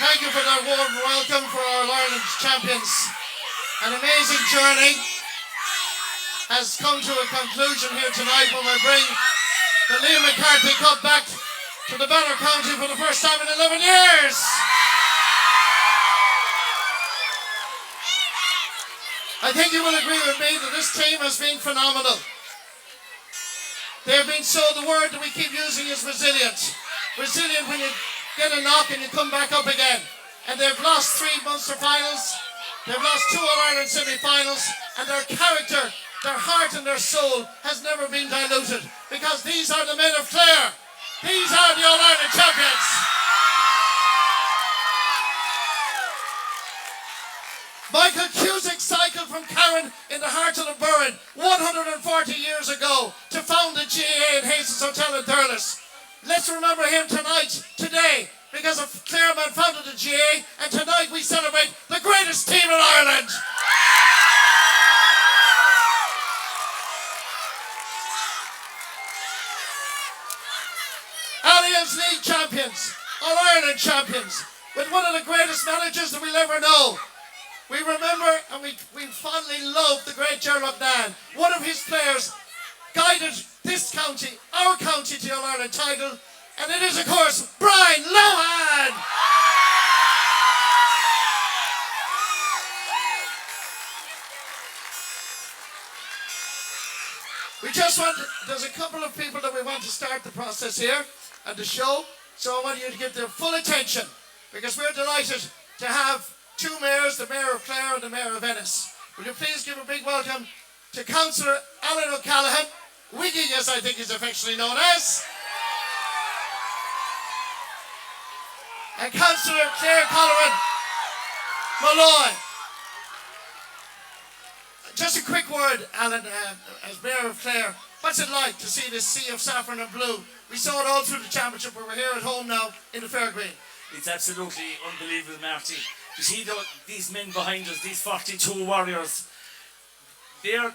Thank you for that warm welcome for our Ireland champions. An amazing journey has come to a conclusion here tonight when we bring the Liam McCarthy Cup back to the Banner County for the first time in 11 years. I think you will agree with me that this team has been phenomenal. They have been the word that we keep using is resilient. Resilient when you get a knock and you come back up again. And they've lost 3 Munster finals, they've lost 2 All-Ireland semi-finals, and their character, their heart and their soul has never been diluted. Because these are the men of Clare. These are the All-Ireland champions. Michael Cusick cycled from Karen in the heart of the Burren 140 years ago to found the GAA in Hastings Hotel in Thurles. Let's remember him today, because a Clareman founded the GAA, and tonight we celebrate the greatest team in Ireland. Alliance League champions, All-Ireland champions, with one of the greatest managers that we'll ever know. We remember and we fondly love the great Gerald McNann. One of his players guided this county, our county, to the All-Ireland title, and it is, of course, Brian Lohan. There's a couple of people that we want to start the process here and the show, so I want you to give their full attention, because we're delighted to have 2 mayors, the Mayor of Clare and the Mayor of Ennis. Will you please give a big welcome to Councillor Alan O'Callaghan, Wiggy as I think he's affectionately known as, and Councillor Clare Colleran Malloy. Just a quick word, Alan, as Mayor of Clare. What's it like to see this sea of saffron and blue? We saw it all through the championship, but we're here at home now in the Fairgreen. It's absolutely unbelievable, Marty. You see these men behind us, these 42 warriors. They are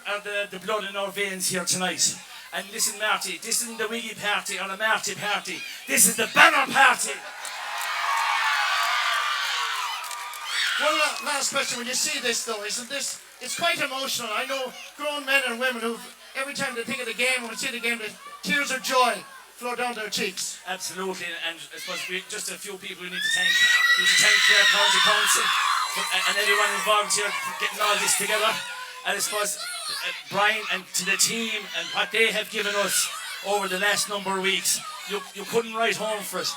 the blood in our veins here tonight. And listen, Marty, this isn't the Wiggy party or the Marty party. This is the Banner party. One last question. When you see this, though, isn't this... It's quite emotional. I know grown men and women who, every time they think of the game, when we see the game, the tears of joy flow down their cheeks. Absolutely, and I suppose just a few people we need to thank. We need to thank Clare County Council and everyone involved here for getting all this together. And I suppose Brian and to the team and what they have given us over the last number of weeks, you couldn't write home for it.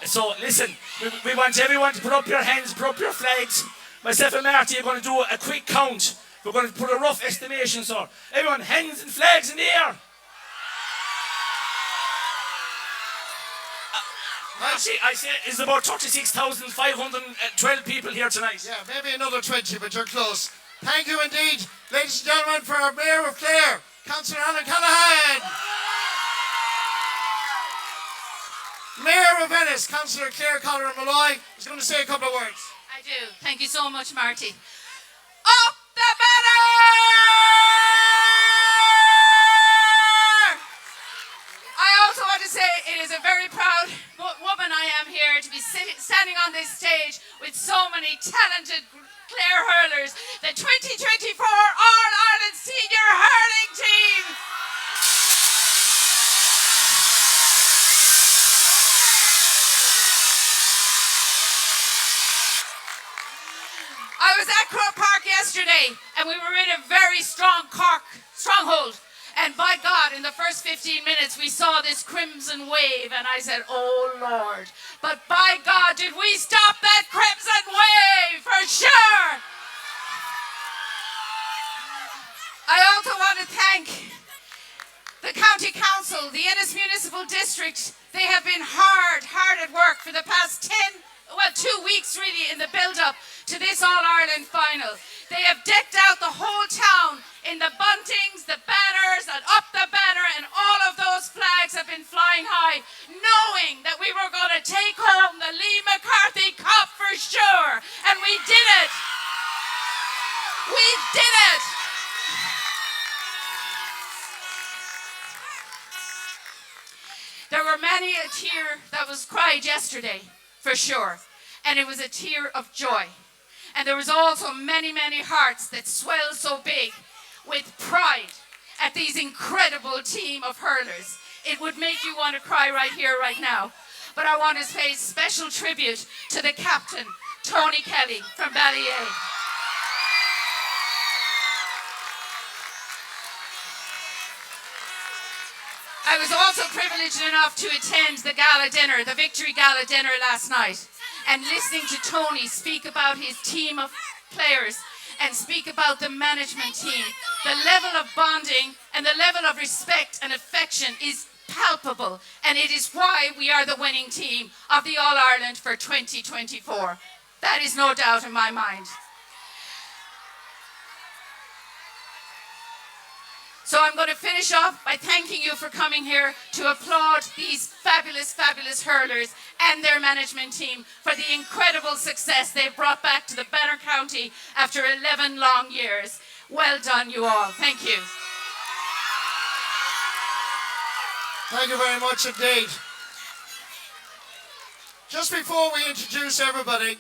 So listen, we want everyone to put up your hands, put up your flags. Myself and Marty are going to do a quick count. We're going to put a rough estimation, so everyone, hands and flags in the air. I say it's about 36,512 people here tonight. Yeah, maybe another 20, but you're close. Thank you indeed, ladies and gentlemen, for our Mayor of Clare, Councillor Alan Callaghan. Mayor of Ennis, Councillor Clare Colleran Malloy, is going to say a couple of words. I do. Thank you so much, Marty. Up the banner! I also want to say it is a very proud woman I am here to be standing on this stage with so many talented Clare hurlers, the 2024 All-Ireland Senior Hurling Team. I was at Croke Park yesterday, and we were in a very strong Cork stronghold. And by God, in the first 15 minutes, we saw this crimson wave, and I said, oh Lord. But by God, did we stop that crimson wave, for sure. I also want to thank the County Council, the Ennis Municipal District. They have been hard at work for the past 2 weeks really in the build-up to this All-Ireland final. They have decked out the whole town in the buntings, the banners, and up the banner, and all of those flags have been flying high, knowing that we were going to take home the Liam McCarthy Cup for sure. And we did it. We did it. There were many a tear that was cried yesterday, for sure. and it was a tear of joy. And there was also many, many hearts that swelled so big with pride at these incredible team of hurlers. It would make you want to cry right here, right now. But I want to pay special tribute to the captain, Tony Kelly from Ballyea. I was also privileged enough to attend the gala dinner, the victory gala dinner last night, and listening to Tony speak about his team of players and speak about the management team. The level of bonding and the level of respect and affection is palpable, and it is why we are the winning team of the All-Ireland for 2024. That is no doubt in my mind. So I'm going to finish off by thanking you for coming here to applaud these fabulous, fabulous hurlers and their management team for the incredible success they've brought back to the Banner County after 11 long years. Well done, you all. Thank you. Thank you very much indeed. Just before we introduce everybody,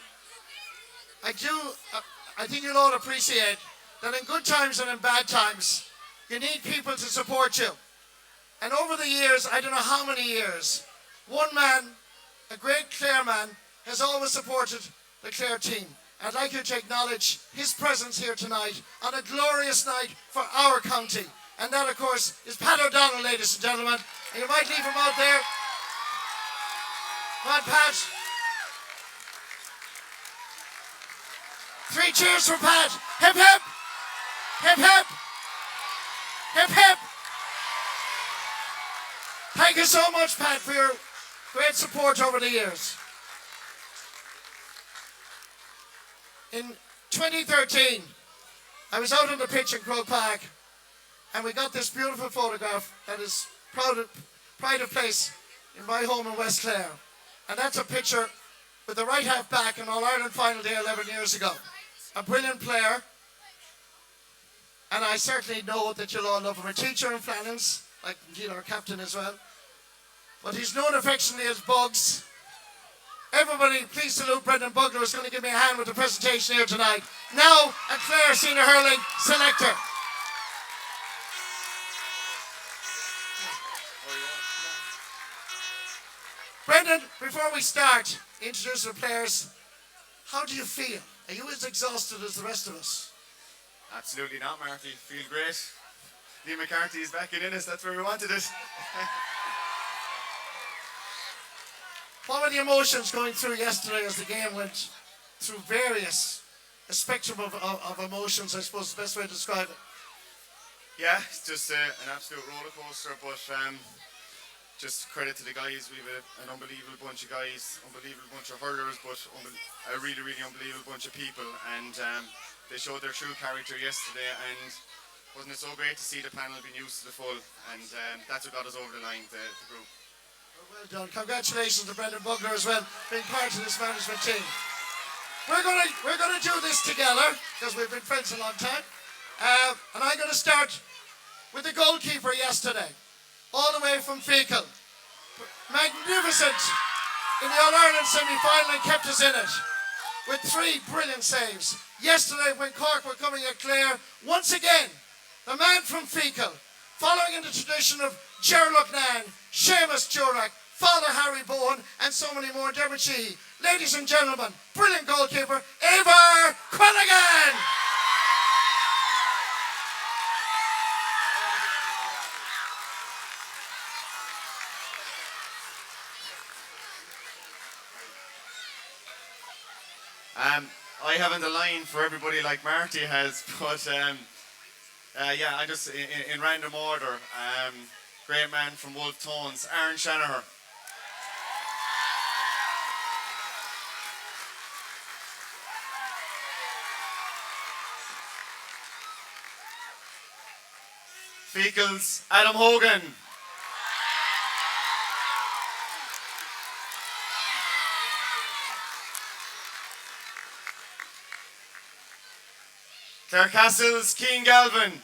I think you'll all appreciate that in good times and in bad times, you need people to support you. And over the years, I don't know how many years, one man, a great Clare man, has always supported the Clare team. I'd like you to acknowledge his presence here tonight on a glorious night for our county. And that, of course, is Pat O'Donnell, ladies and gentlemen. And you might leave him out there. Come on, Pat. 3 cheers for Pat. Hip, hip. Hip, hip. Hip, hip. Thank you so much, Pat, for your great support over the years. In 2013, I was out on the pitch in Croke Park, and we got this beautiful photograph that is pride of place in my home in West Clare. And that's a picture with the right half back in All-Ireland final day 11 years ago. A brilliant player. And I certainly know that you'll all love him. A teacher in Flannans, like indeed our captain as well. But he's known affectionately as Bugs. Everybody, please salute Brendan Bugler, who's going to give me a hand with the presentation here tonight. Now, a Clare senior hurling selector. Brendan, before we start introducing the players, how do you feel? Are you as exhausted as the rest of us? Absolutely not, Marty. Feel great. Liam McCarthy is back in Ennis. That's where we wanted it. What were the emotions going through yesterday as the game went through a spectrum of emotions, I suppose is the best way to describe it? Yeah, it's just an absolute roller coaster, but just credit to the guys. We have an unbelievable bunch of guys, unbelievable bunch of hurlers, but a really, really unbelievable bunch of people. And they showed their true character yesterday, and wasn't it so great to see the panel being used to the full, and that's what got us over the line, the group. Well done. Congratulations to Brendan Bugler as well, being part of this management team. We're gonna do this together, because we've been friends a long time. And I'm gonna start with the goalkeeper yesterday, all the way from Fecal. Magnificent in the All-Ireland semi-final and kept us in it with 3 brilliant saves. Yesterday, when Cork were coming at Clare, once again, the man from Fecal, following in the tradition of Ger Lucknan, Seamus Jurek, Father Harry Bowen, and so many more, Deborah Sheehy. Ladies and gentlemen, brilliant goalkeeper, Eibhear Quilligan! I haven't a line for everybody like Marty has, but yeah, I just, in random order, great man from Wolf Tones, Aaron Shanaher. Fecal's Adam Hogan. Clare Castle's Keane Galvin.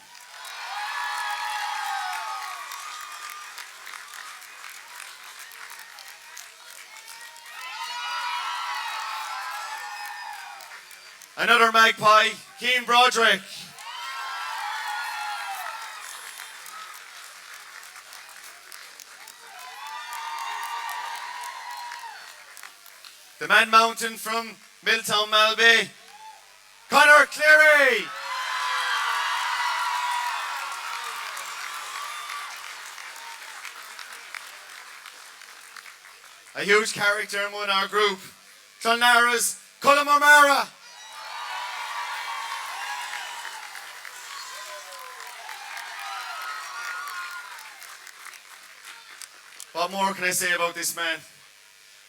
Another magpie, Keane Broderick. The Man Mountain from Milltown Malbay, Conor Clare. A huge character in our group, Clonlara's Colm O'Mara. What more can I say about this man?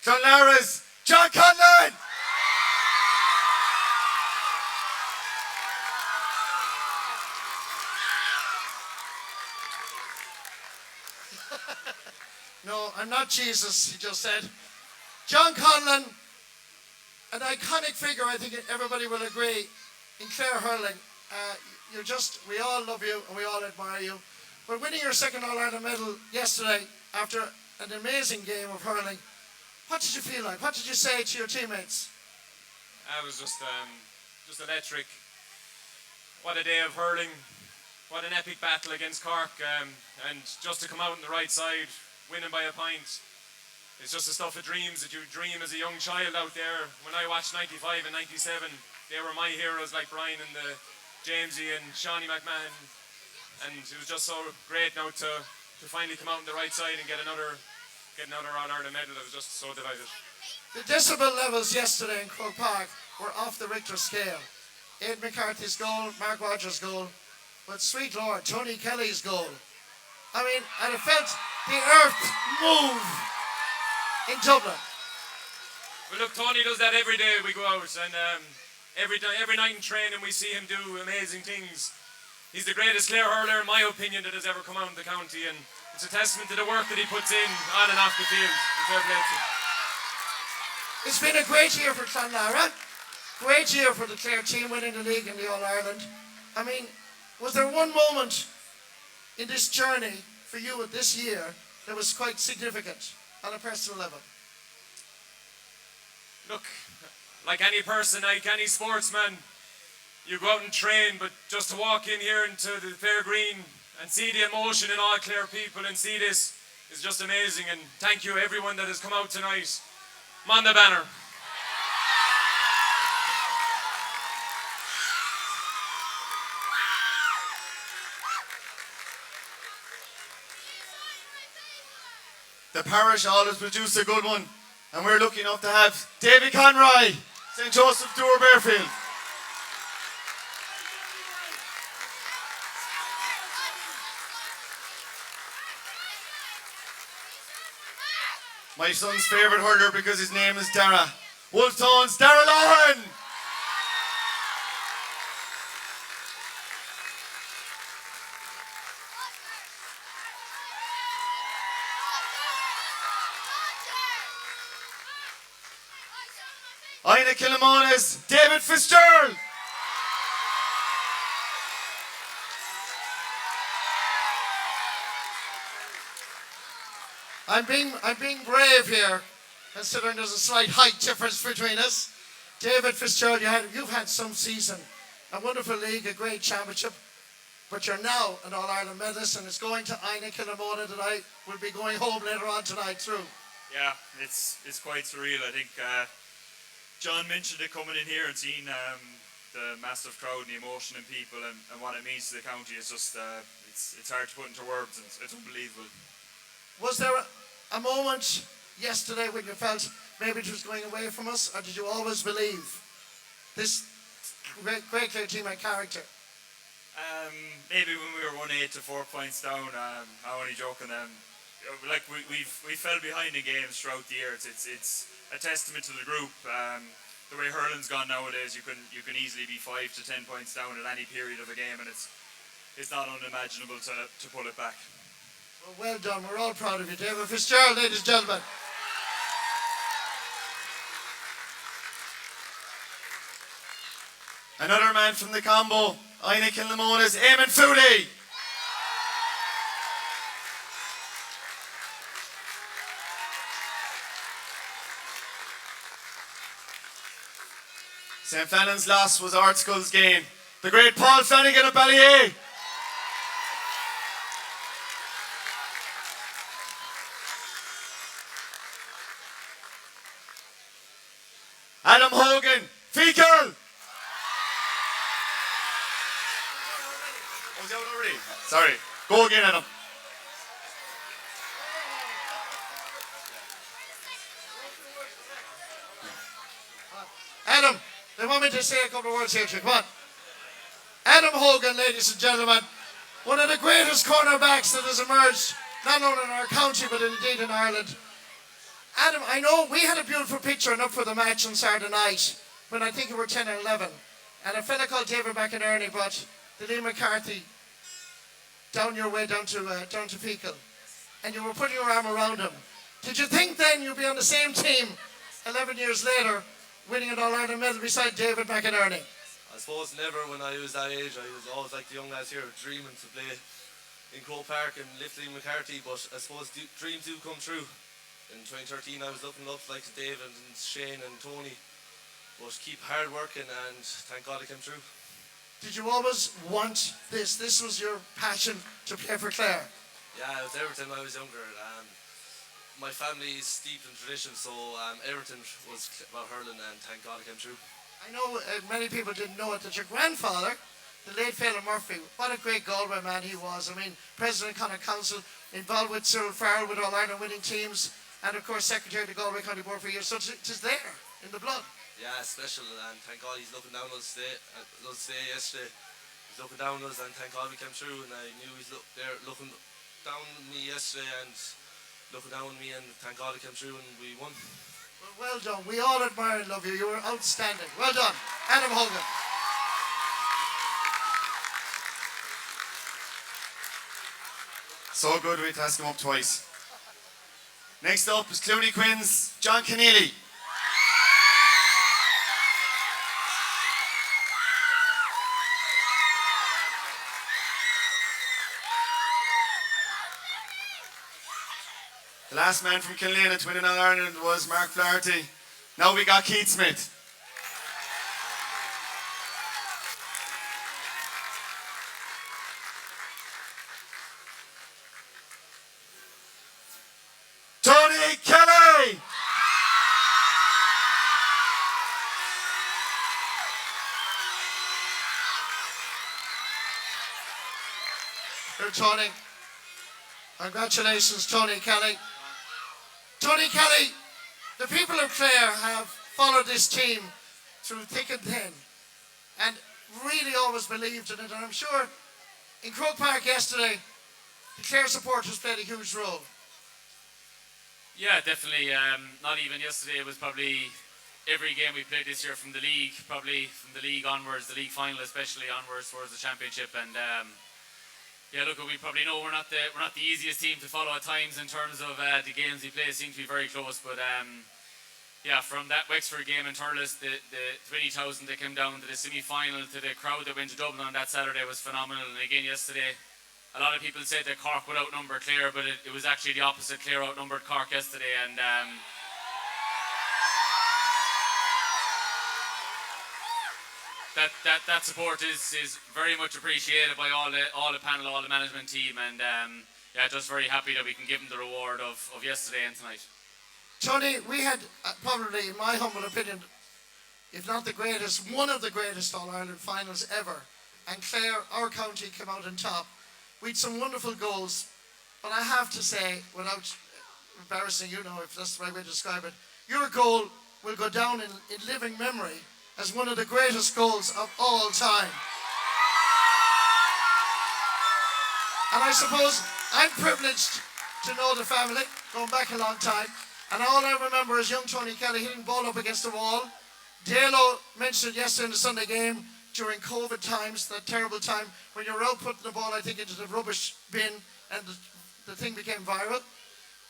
Clonlara's John Conlon. No, I'm not Jesus, he just said. John Conlon, an iconic figure, I think everybody will agree, in Clare hurling. We all love you and we all admire you. But winning your second All-Ireland medal yesterday after an amazing game of hurling, what did you feel like? What did you say to your teammates? It was just electric. What a day of hurling. What an epic battle against Cork. And just to come out on the right side, winning by a point. It's just the stuff of dreams that you dream as a young child out there. When I watched 95 and 97, they were my heroes like Brian and the Jamesy and Shawnee McMahon. And it was just so great now to finally come out on the right side and get another All-Ireland medal. I was just so delighted. The decibel levels yesterday in Croke Park were off the Richter scale. Ed McCarthy's goal, Mark Rogers' goal, but sweet Lord, Tony Kelly's goal. I mean, and it felt the earth move in Dublin. Well, look, Tony does that every day we go out, and every night in training we see him do amazing things. He's the greatest Clare hurler, in my opinion, that has ever come out of the county, and it's a testament to the work that he puts in on and off the field. Fair play to him. It's been a great year for Clonlara. Great year for the Clare team, winning the league and the All-Ireland. I mean, was there one moment in this journey for you this year that was quite significant on a personal level? Look, like any person, like any sportsman, you go out and train, but just to walk in here into the fair green and see the emotion in all Clare people and see this is just amazing. And thank you everyone that has come out tonight. I'm on the banner. The parish always produce a good one, and we're lucky enough to have Davy Conroy, St. Joseph Doer Bearfield. My son's favourite hurler because his name is Dara. Wolftone's Dara Lohan. Ina Kilimona's David Fitzgerald. I'm being brave here, considering there's a slight height difference between us. David Fitzgerald, you've had some season, a wonderful league, a great championship, but you're now an All-Ireland medalist, and it's going to Ina Killimona that I will be going home later on tonight through. Yeah, it's quite surreal. I think John mentioned it coming in here and seeing the massive crowd and the emotion in people and what it means to the county. It's just it's hard to put into words, and it's unbelievable. Was there a moment yesterday when you felt maybe it was going away from us, or did you always believe this great Clare team and character? Maybe when we were 1-8 to 4 points down. I'm only joking. Like we fell behind in games throughout the year. It's a testament to the group. The way hurling's gone nowadays, you can easily be 5 to 10 points down at any period of a game, and it's not unimaginable to pull it back. Well done. We're all proud of you, David Fitzgerald, ladies and gentlemen. Another man from the combo, Ina Kilimona's Eamon Fooley. St. Flannan's loss was Ardskull's gain. The great Paul Flanagan of Ballyea. Adam Hogan, Fecal. Oh, was he out already? Sorry. Go again, Adam. Adam, they want me to say a couple of words here to you. Come on. Adam Hogan, ladies and gentlemen, one of the greatest cornerbacks that has emerged, not only in our county, but indeed in Ireland. Adam, I know we had a beautiful picture up for the match on Saturday night, when I think you were 10 or 11, and a fella called David McInerney brought the Lee McCarthy down your way, down to Fecal, and you were putting your arm around him. Did you think then you'd be on the same team 11 years later, winning an All-Ireland medal beside David McInerney? I suppose never when I was that age. I was always like the young lads here, dreaming to play in Croke Park and lift Lee McCarthy, but I suppose dreams do come true. In 2013 I was looking up like David and Shane and Tony, but keep hard working and thank God it came true. Did you always want this? This was your passion to play for Clare? Yeah, it was everything when I was younger. My family is steeped in tradition, so everything was about hurling and thank God it came true. I know many people didn't know it, that your grandfather, the late Phelan Murphy, what a great Galway man he was. I mean, President of Connacht Council, involved with Cyril Farrell with All-Ireland winning teams, and of course Secretary of the Galway County Board for years, so it is there in the blood. Yeah, special, and thank God he's looking down on us today. Yesterday. He's looking down on us, and thank God we came through, and I knew he's looking down on me yesterday, and looking down on me, and thank God it came through, and we won. Well done. We all admire and love you. You were outstanding. Well done. Adam Hogan. So good we had to ask him up twice. Next up is Clooney Quinn's John Keneally. The last man from Killeen to win in All-Ireland was Mark Flaherty. Now we got Keith Smythe. Tony Kelly! Here, Tony. Congratulations, Tony Kelly. Tony Kelly, the people of Clare have followed this team through thick and thin and really always believed in it. And I'm sure in Croke Park yesterday, the Clare supporters played a huge role. Yeah, definitely. Not even yesterday, it was probably every game we played this year from the league, probably from the league onwards, the league final especially onwards towards the championship. And yeah, look, we probably know we're not the easiest team to follow at times in terms of the games we play seem to be very close. But yeah, from that Wexford game in Thurles, the 20,000 that came down to the semi-final, to the crowd that went to Dublin on that Saturday was phenomenal. And again yesterday, a lot of people said that Cork would outnumber Clare, but it was actually the opposite. Clare outnumbered Cork yesterday, and that support is very much appreciated by all the panel, all the management team, and yeah, just very happy that we can give them the reward of yesterday and tonight. Tony, we had probably, in my humble opinion, if not the greatest, one of the greatest All-Ireland finals ever. And Clare, our county, came out on top. We had some wonderful goals, but I have to say, without embarrassing you, know if that's the right way to describe it, your goal will go down in living memory as one of the greatest goals of all time. And I suppose I'm privileged to know the family, going back a long time, and all I remember is young Tony Kelly hitting the ball up against the wall. Dalo mentioned yesterday in the Sunday game, during COVID times, that terrible time, when you were out putting the ball, I think, into the rubbish bin, and the thing became viral.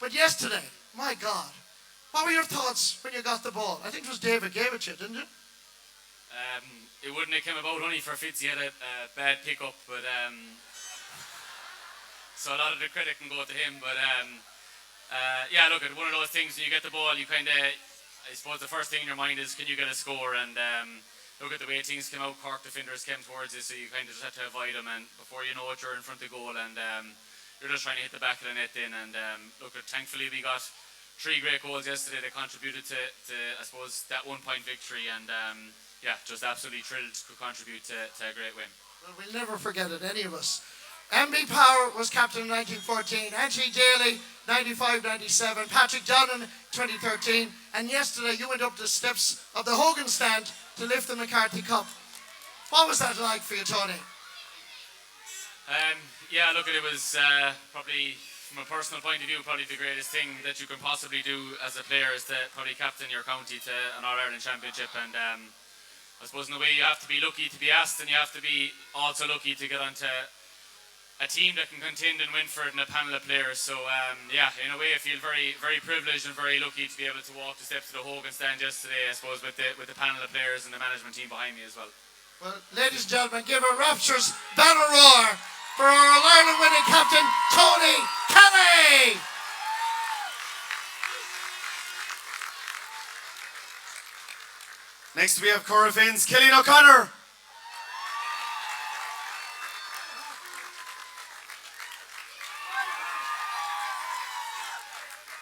But yesterday, my God, what were your thoughts when you got the ball? I think it was David gave it to you, didn't you? It wouldn't have come about only for Fitz. He had a bad pickup, but so a lot of the credit can go to him. But yeah, look, at one of those things when you get the ball, you kind of, I suppose the first thing in your mind is, can you get a score? And look at the way things came out. Cork defenders came towards you, so you kind of just had to avoid them, and before you know it, you're in front of goal, and you're just trying to hit the back of the net then. And look, thankfully we got 3 great goals yesterday that contributed to I suppose, that 1-point victory, and yeah, just absolutely thrilled to contribute to a great win. Well, we'll never forget it, any of us. MB Power was captain in 1914, Angie Daly 95-97, Patrick Donnan 2013, and yesterday you went up the steps of the Hogan stand to lift the McCarthy Cup. What was that like for you, Tony? Yeah, look, it was probably, from a personal point of view, probably the greatest thing that you can possibly do as a player is to probably captain your county to an All-Ireland Championship. And I suppose in a way you have to be lucky to be asked, and you have to be also lucky to get onto a team that can contend and win for it in a panel of players. So yeah, in a way I feel very, very privileged and very lucky to be able to walk the steps of the Hogan stand yesterday, I suppose, with the panel of players and the management team behind me as well. Well, ladies and gentlemen, give a rapturous banner roar for our All-Ireland winning captain, Tony Kelly! Next we have Corofins, Killian O'Connor.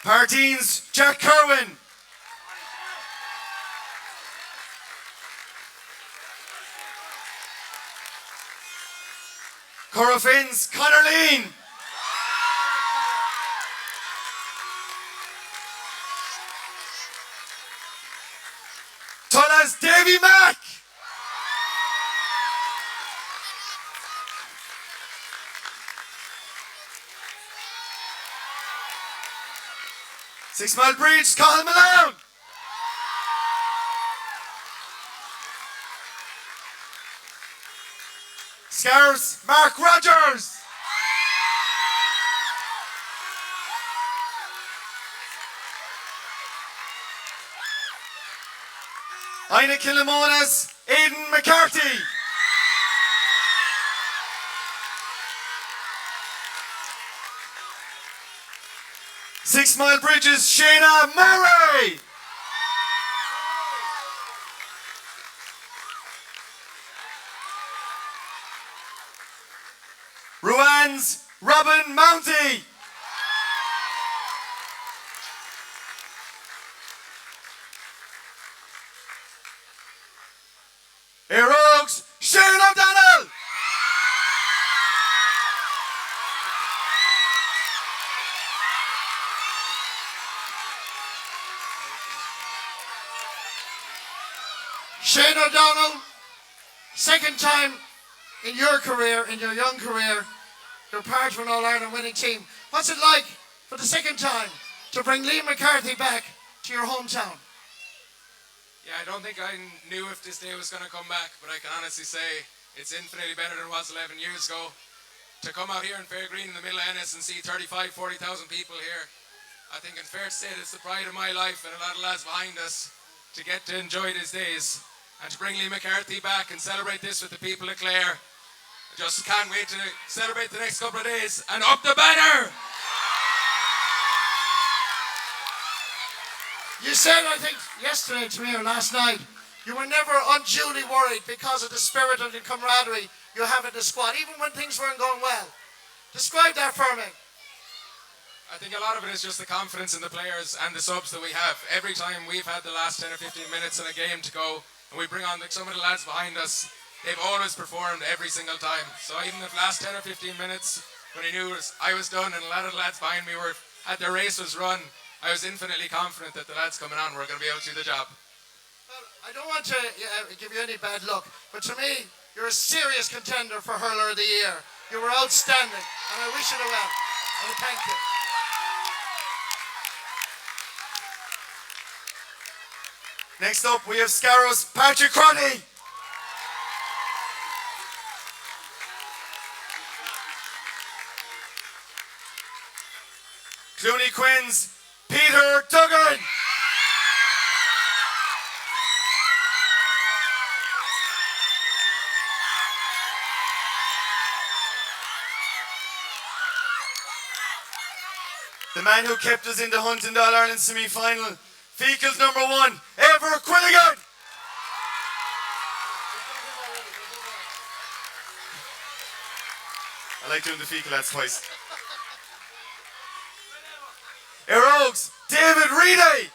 Parteen's Jack Kerwin. Corofins, Conor Lean. Tulla's Davy Mack. Six Mile Bridge, Cathal Malone. Scarce, Mark Rogers. Ina Killamona's Aidan McCarthy. Six Mile Bridge's Shayna Murray. Ruan's Robin Mounty. Air Oaks, Sharon O'Donnell. Shane O'Donnell, second time in your career, in your young career, you're part of an All-Ireland winning team. What's it like for the second time to bring Liam McCarthy back to your hometown? Yeah, I don't think I knew if this day was going to come back, but I can honestly say it's infinitely better than it was 11 years ago. To come out here in Fair Green in the middle of Ennis and see 35,000, 40,000 people here, I think it's fair to say it's the pride of my life and a lot of lads behind us to get to enjoy these days and to bring Liam McCarthy back and celebrate this with the people of Clare. I just can't wait to celebrate the next couple of days and up the banner! You said, I think, yesterday to me or last night, you were never unduly worried because of the spirit and the camaraderie you have in the squad, even when things weren't going well. Describe that for me. I think a lot of it is just the confidence in the players and the subs that we have. Every time we've had the last 10 or 15 minutes in a game to go and we bring on some of the lads behind us, they've always performed every single time. So even the last 10 or 15 minutes, when I knew I was done and a lot of the lads behind me had their race was run, I was infinitely confident that the lads coming on were going to be able to do the job. Well, I don't want to give you any bad luck, but to me, you're a serious contender for Hurler of the Year. You were outstanding, and I wish you the well. And thank you. Next up, we have Scarrow's Patrick Crotty. Clooney Quinn's Peter Duggan. The man who kept us in the hunt in the All-Ireland semi-final, Fecal's #1, Ever Quilligan. like doing the fecal lads twice. Erogues, David Reedy.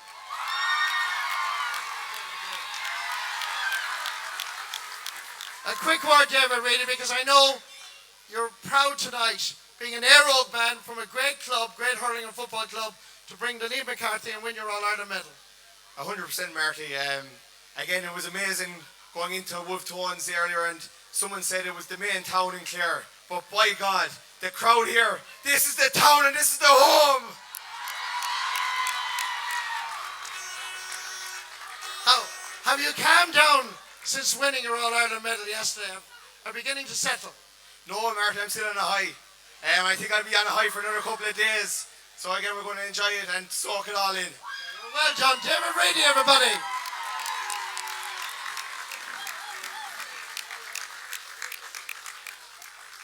A quick word, David Reedy, because I know you're proud tonight, being an Aerogue man from a great club, great hurling and football club, to bring the Lee McCarthy and win your All-Ireland medal. 100% Marty. Again, it was amazing going into Wolf Tones earlier, and someone said it was the main town in Clare. But by God, the crowd here, this is the town and this is the home. Have you calmed down since winning your All-Ireland medal yesterday? Are beginning to settle? No, Marty, I'm still on a high. I think I'll be on a high for another couple of days. So again, we're going to enjoy it and soak it all in. Well done, David Reedy, everybody.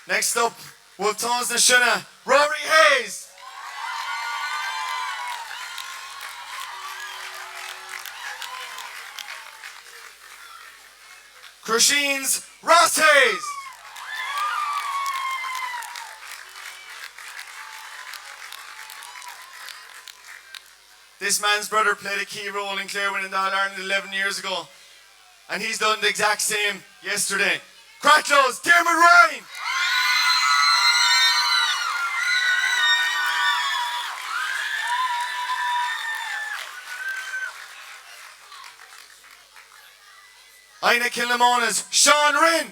Next up, Wolf Tones na Shuna, Rory Hayes. Crusheen's Ross Hayes. This man's brother played a key role in Clare winning the All-Ireland 11 years ago. And he's done the exact same yesterday. Cratchow's Dermot Ryan. Aina Kilnamona's Sean Rinn.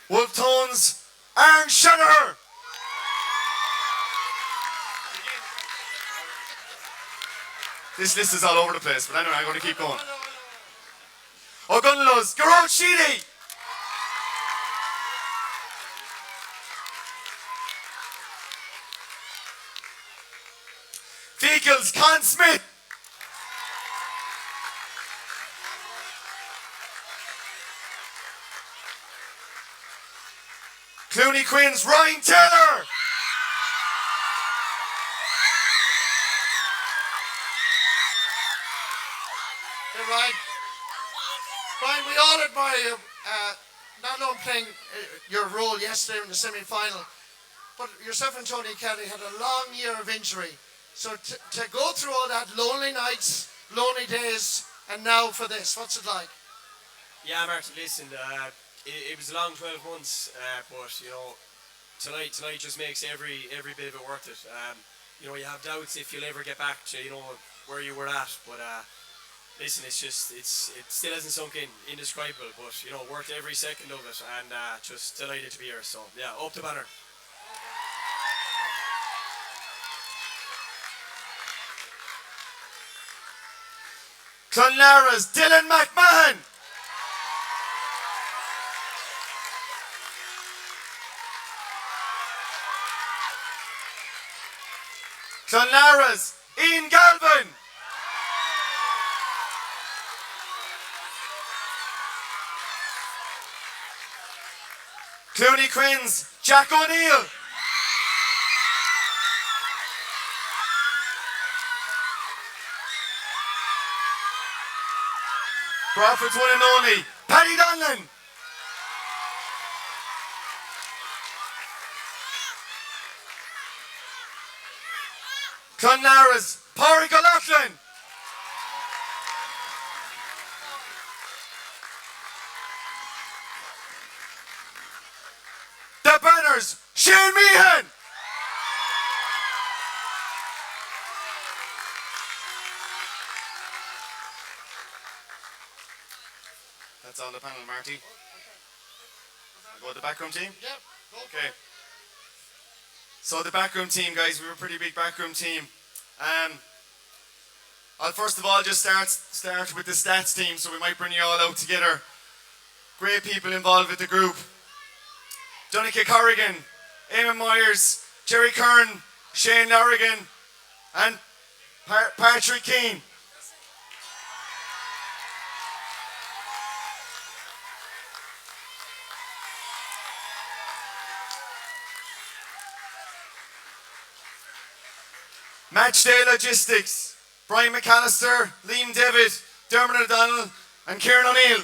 Wolf Tones, Aaron Shanaher. This list is all over the place, but anyway, I'm going to keep going. O'Gunlow's Garrod Sheedy. Fecal's Con Smythe. Clooney Quinn's Ryan Taylor. Hey, Ryan. Ryan, we all admire you. Not only playing your role yesterday in the semi-final, but yourself and Tony Kelly had a long year of injury. So to go through all that, lonely nights, lonely days, and now for this, what's it like? Yeah, Martin, listen, it was a long 12 months, but you know, tonight just makes every bit of it worth it. You know, you have doubts if you'll ever get back to, you know, where you were at, but listen, it still hasn't sunk in, indescribable, but you know, worth every second of it, and just delighted to be here. So yeah, up the banner. Clonlara's Dylan McMahon. Clonlara's Ian Galvin. Clooney Quinn's Jack O'Neill. Crawford's one and only, Paddy Donlan. Clonlara's Pádraig O'Loughlin. The Banners, Shane Meehan. That's on the panel, Marty. Go with the backroom team? Yep. Okay. So the backroom team, guys, we were a pretty big backroom team. I'll first of all just start with the stats team, so we might bring you all out together. Great people involved with the group. Donica Corrigan, Eamon Myers, Jerry Kern, Shane Lorrigan, and Patrick Keane. Matchday Logistics, Brian McAllister, Liam David, Dermot O'Donnell, and Kieran O'Neill.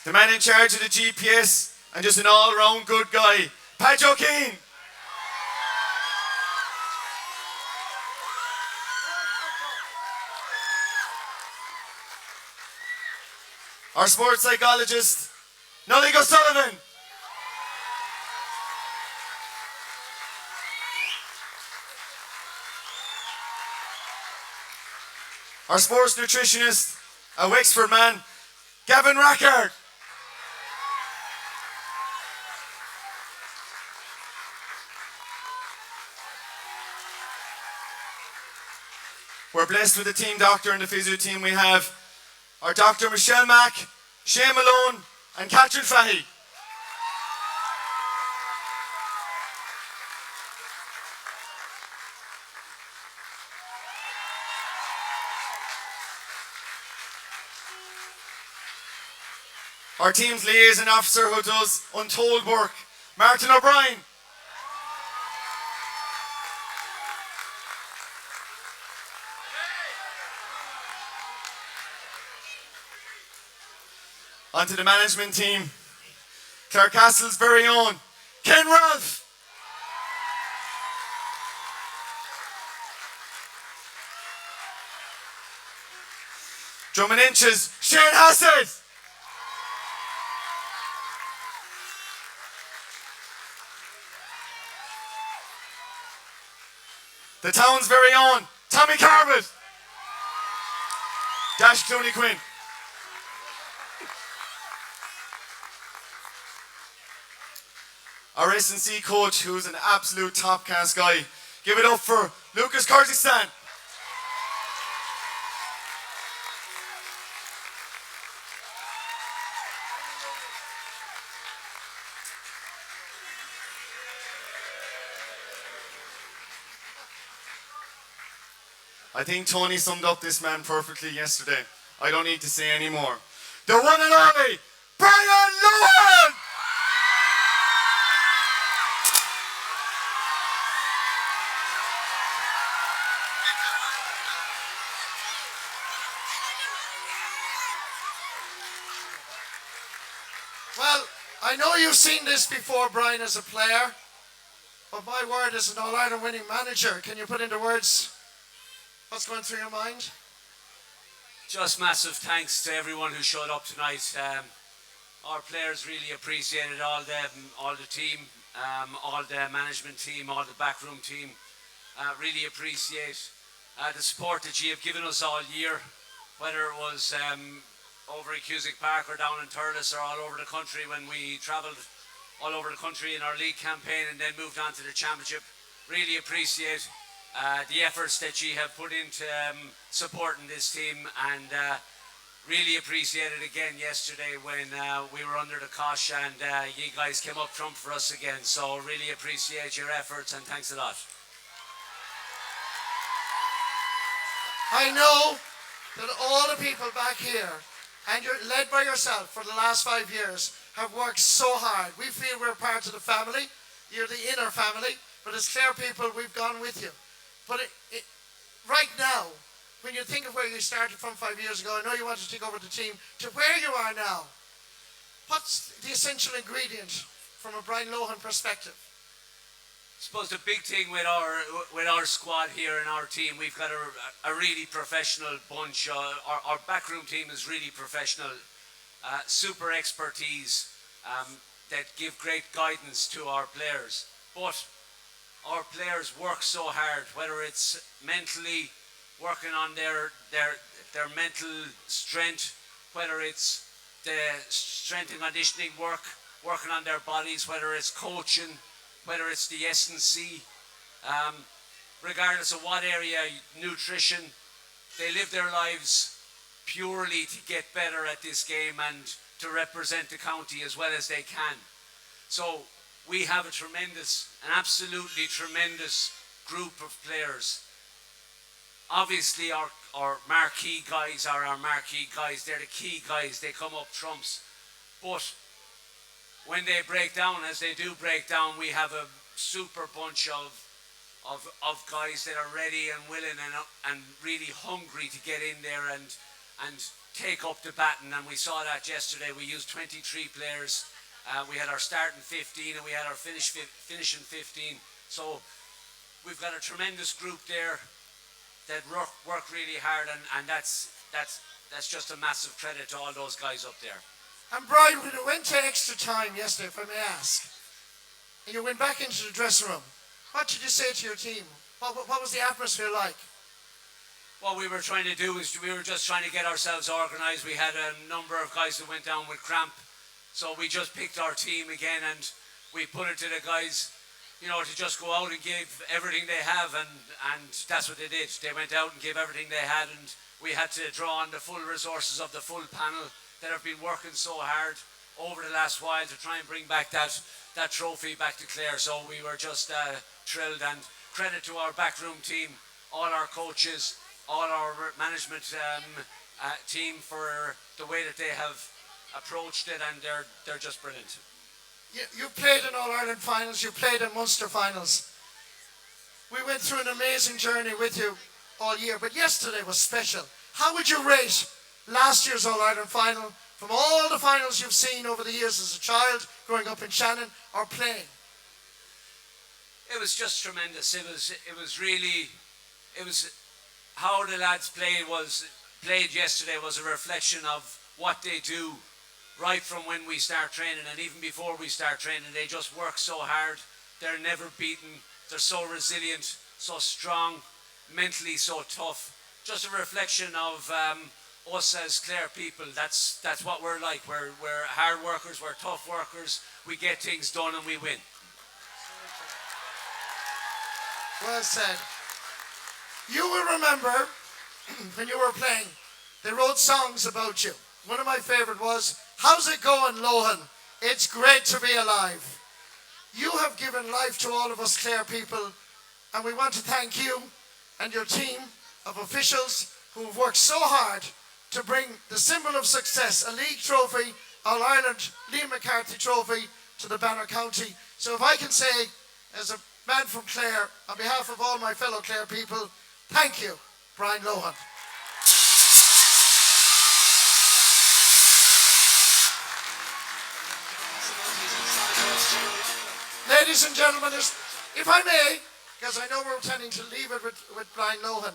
The man in charge of the GPS and just an all-round good guy, Pat O'Keen. Our sports psychologist, Nolly O'Sullivan. Our sports nutritionist, a Wexford man, Gavin Rackard. We're blessed with the team doctor and the physio team. We have our Dr. Michelle Mack, Shane Malone, and Catherine Fahey. Our team's liaison officer who does untold work, Martin O'Brien. Onto the management team, Clare Castle's very own, Ken Ralph. Drum and Inches, Shane Hassett. The town's very own, Tommy Corbett. Dash Clooney Quinn. Our S&C coach, who's an absolute top-class guy. Give it up for Lucas Kyrgyzstan. I think Tony summed up this man perfectly yesterday. I don't need to say any more. The one and only Brian Lohan! Well, I know you've seen this before, Brian, as a player, but my word as an All-Ireland winning manager, can you put into words what's going through your mind? Just massive thanks to everyone who showed up tonight. Our players really appreciated all the team, all the management team, all the backroom team. Really appreciate the support that you have given us all year, whether it was over at Cusick Park or down in Thurles or all over the country when we travelled all over the country in our league campaign and then moved on to the championship. Really appreciate the efforts that you have put into supporting this team, and really appreciate it again yesterday when we were under the cosh and you guys came up trump for us again. So really appreciate your efforts and thanks a lot. I know that all the people back here, and you're led by yourself for the last 5 years, have worked so hard. We feel we're part of the family. You're the inner family, but as Clare people, we've gone with you. But right now, when you think of where you started from 5 years ago, I know you wanted to take over the team, to where you are now, what's the essential ingredient from a Brian Lohan perspective? I suppose the big thing with our squad here and our team, we've got a really professional bunch. Our backroom team is really professional, super expertise that give great guidance to our players. But our players work so hard, whether it's mentally working on their mental strength, whether it's the strength and conditioning work, working on their bodies, whether it's coaching, whether it's the S&C, regardless of what area, nutrition, they live their lives purely to get better at this game and to represent the county as well as they can. So we have an absolutely tremendous group of players. Obviously our our marquee guys are our marquee guys. They're the key guys. They come up trumps. But when they break down, as they do break down, we have a super bunch of guys that are ready and willing and really hungry to get in there and take up the baton. And we saw that yesterday. We used 23 players. We had our starting 15 and we had our finishing 15. So we've got a tremendous group there that work really hard, and that's just a massive credit to all those guys up there. And Brian, when you went to extra time yesterday, if I may ask, and you went back into the dressing room, what did you say to your team? What was the atmosphere like? What we were trying to do is we were just trying to get ourselves organised. We had a number of guys that went down with cramp, so we just picked our team again and we put it to the guys, you know, to just go out and give everything they have, and that's what they did. They went out and gave everything they had, and we had to draw on the full resources of the full panel that have been working so hard over the last while to try and bring back that trophy back to Clare. So we were just thrilled, and credit to our backroom team, all our coaches, all our management team for the way that they have approached it, and they're just brilliant. You played in All-Ireland finals, you played in Munster finals. We went through an amazing journey with you all year, but yesterday was special. How would you rate last year's All-Ireland final from all the finals you've seen over the years as a child, growing up in Shannon, or playing? It was just tremendous. It was how the lads played yesterday was a reflection of what they do right from when we start training, and even before we start training. They just work so hard. They're never beaten. They're so resilient, so strong, mentally so tough. Just a reflection of us as Clare people. That's what we're like. We're hard workers, we're tough workers, we get things done and we win. Well said. You will remember when you were playing, they wrote songs about you. One of my favourite was, "How's it going, Lohan? It's great to be alive." You have given life to all of us Clare people, and we want to thank you and your team of officials who have worked so hard to bring the symbol of success, a league trophy, All-Ireland Liam McCarthy trophy, to the Banner County. So if I can say, as a man from Clare, on behalf of all my fellow Clare people, thank you, Brian Lohan. Ladies and gentlemen, if I may, because I know we're intending to leave it with Brian Lohan,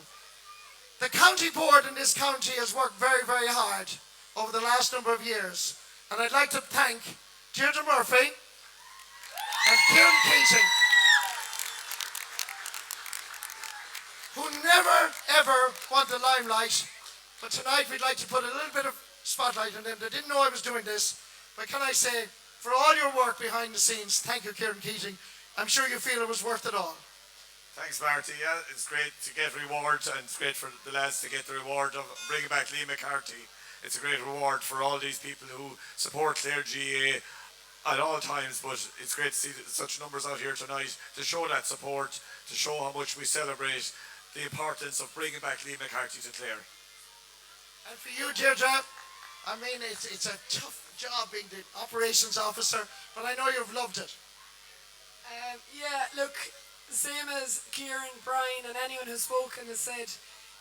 the county board in this county has worked very, very hard over the last number of years. And I'd like to thank Deirdre Murphy and Kieran Keating, who never, ever want the limelight. But tonight we'd like to put a little bit of spotlight on them. They didn't know I was doing this. But can I say, for all your work behind the scenes, thank you, Kieran Keating. I'm sure you feel it was worth it all. Thanks, Marty. Yeah, it's great to get rewards, and it's great for the lads to get the reward of bringing back Liam McCarthy. It's a great reward for all these people who support Clare GA at all times, but it's great to see such numbers out here tonight to show that support, to show how much we celebrate the importance of bringing back Liam McCarthy to Clare. And for you, Deirdre, I mean, it's a tough job being the operations officer, but I know you've loved it. Yeah, look, same as Kieran, Brian and anyone who's spoken has said,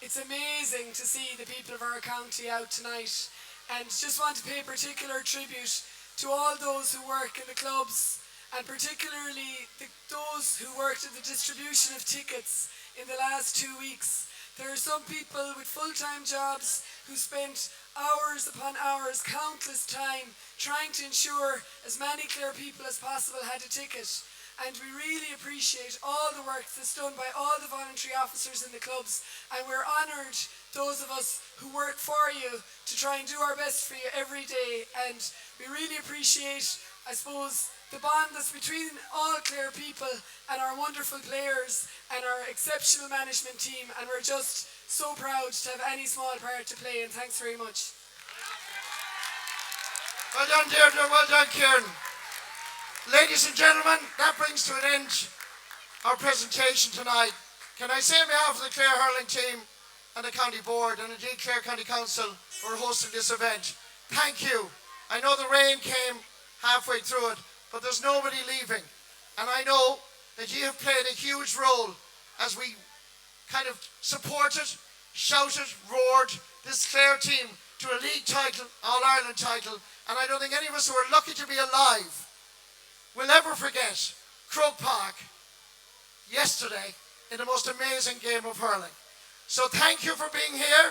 it's amazing to see the people of our county out tonight, and just want to pay particular tribute to all those who work in the clubs, and particularly those who worked at the distribution of tickets in the last 2 weeks. There are some people with full-time jobs who spent hours upon hours, countless time, trying to ensure as many Clare people as possible had a ticket. And we really appreciate all the work that's done by all the voluntary officers in the clubs, and we're honoured, those of us who work for you, to try and do our best for you every day. And we really appreciate, I suppose, the bond that's between all Clare people and our wonderful players and our exceptional management team, and we're just so proud to have any small part to play, and thanks very much. Well done, Deirdre. Well done, Kieran. Ladies and gentlemen, that brings to an end our presentation tonight. Can I say on behalf of the Clare hurling team, and the County Board, and indeed Clare County Council for hosting this event. Thank you. I know the rain came halfway through it, but there's nobody leaving. And I know that you have played a huge role as we kind of supported, shouted, roared this Clare team to a league title, All-Ireland title, and I don't think any of us who are lucky to be alive will ever forget Croke Park yesterday in the most amazing game of hurling. So thank you for being here.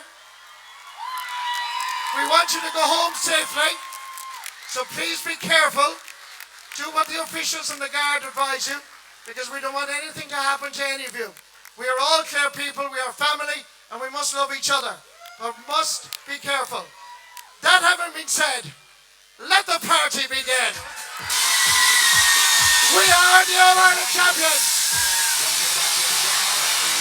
We want you to go home safely, so please be careful. Do what the officials and the guard advise you, because we don't want anything to happen to any of you. We are all Clare people, we are family, and we must love each other, but must be careful. That having been said, let the party begin. We are the All-Ireland champions.